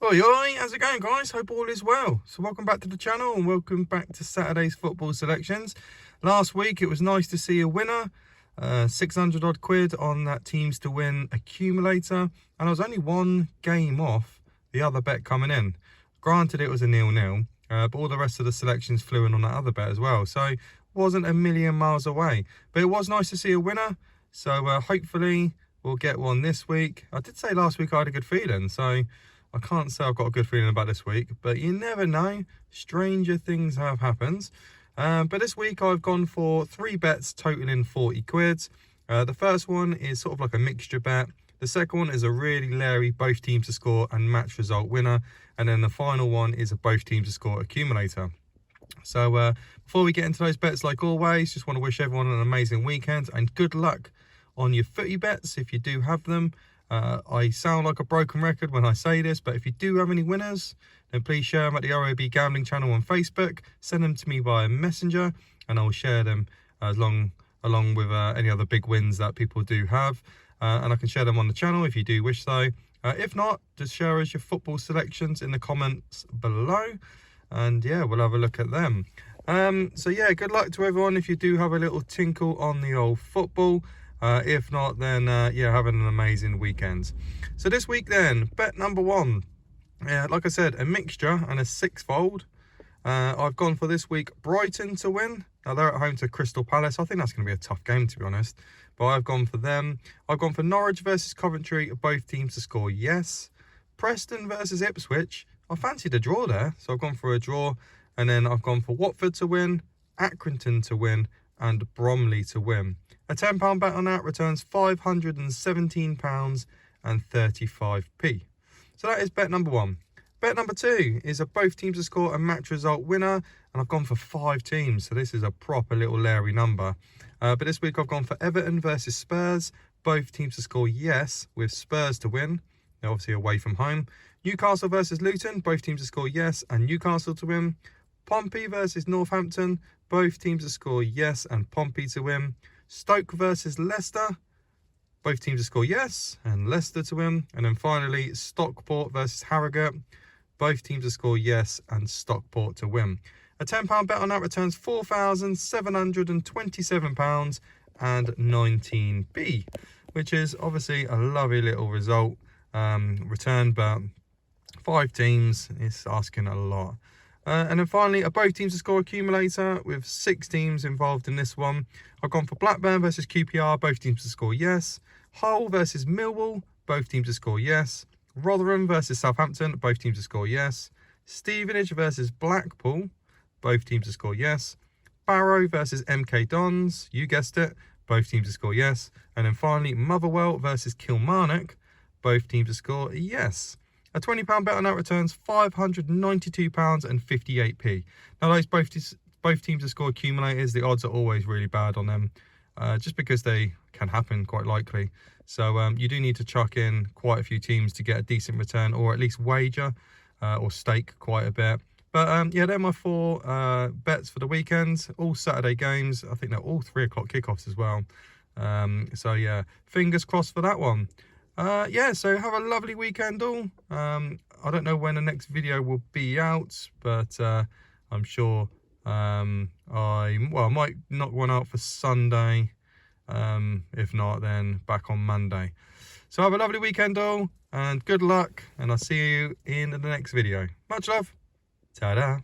Oi, oi, how's it going, guys? Hope all is well. So welcome back to the channel and welcome back to Saturday's football selections. Last week, it was nice to see a winner. 600 odd quid on that teams to win accumulator. And I was only one game off the other bet coming in. Granted, it was a 0-0, but all the rest of the selections flew in on that other bet as well. So wasn't a million miles away. But it was nice to see a winner. So hopefully we'll get one this week. I did say last week I had a good feeling, so I can't say I've got a good feeling about this week, but you never know. Stranger things have happened. But this week I've gone for 3 bets totaling 40 quid. The first one is sort of like a mixture bet. The second one is a really leery both teams to score and match result winner. And then the final one is a both teams to score accumulator. So before we get into those bets, like always, just want to wish everyone an amazing weekend and good luck on your footy bets if you do have them. I sound like a broken record when I say this, but if you do have any winners, then please share them at the ROB Gambling channel on Facebook. Send them to me via Messenger, and I'll share them along with any other big wins that people do have. And I can share them on the channel if you do wish so. If not, just share us your football selections in the comments below. And yeah, we'll have a look at them. So yeah, good luck to everyone if you do have a little tinkle on the old football. If not, then yeah, having an amazing weekend. So this week then, bet number 1. Yeah, like I said, a mixture and a 6-fold. I've gone for this week Brighton to win. Now they're at home to Crystal Palace. I think that's going to be a tough game, to be honest. But I've gone for them. I've gone for Norwich versus Coventry, both teams to score yes. Preston versus Ipswich. I fancied a draw there, so I've gone for a draw. And then I've gone for Watford to win, Accrington to win, and Bromley to win. A £10 bet on that returns £517.35p. So that is bet number 1. Bet number 2 is a both teams to score a match result winner, and I've gone for 5 teams, so this is a proper little leery number. But this week I've gone for Everton versus Spurs, both teams to score yes, with Spurs to win. They're obviously away from home. Newcastle versus Luton, both teams to score yes, and Newcastle to win. Pompey versus Northampton, both teams to score yes, and Pompey to win. Stoke versus Leicester, both teams to score yes, and Leicester to win. And then finally, Stockport versus Harrogate, both teams to score yes, and Stockport to win. A £10 bet on that returns £4,727.19p, which is obviously a lovely little result return, but 5 teams is asking a lot. And then finally, a both teams to score accumulator with 6 teams involved in this one. I've gone for Blackburn versus QPR, both teams to score yes. Hull versus Millwall, both teams to score yes. Rotherham versus Southampton, both teams to score yes. Stevenage versus Blackpool, both teams to score yes. Barrow versus MK Dons, you guessed it, both teams to score yes. And then finally, Motherwell versus Kilmarnock, both teams to score yes. A £20 bet on that returns £592.58p. Now, those both teams to score accumulators, the odds are always really bad on them, just because they can happen quite likely. So you do need to chuck in quite a few teams to get a decent return, or at least wager or stake quite a bit. But yeah, they're my 4 bets for the weekend. All Saturday games. I think they're all 3 o'clock kickoffs as well. So yeah, fingers crossed for that one. Yeah, so have a lovely weekend all. I don't know when the next video will be out, but I'm sure I might knock one out for Sunday. If not, then back on Monday. So have a lovely weekend all, and good luck, and I'll see you in the next video. Much love. Ta-da.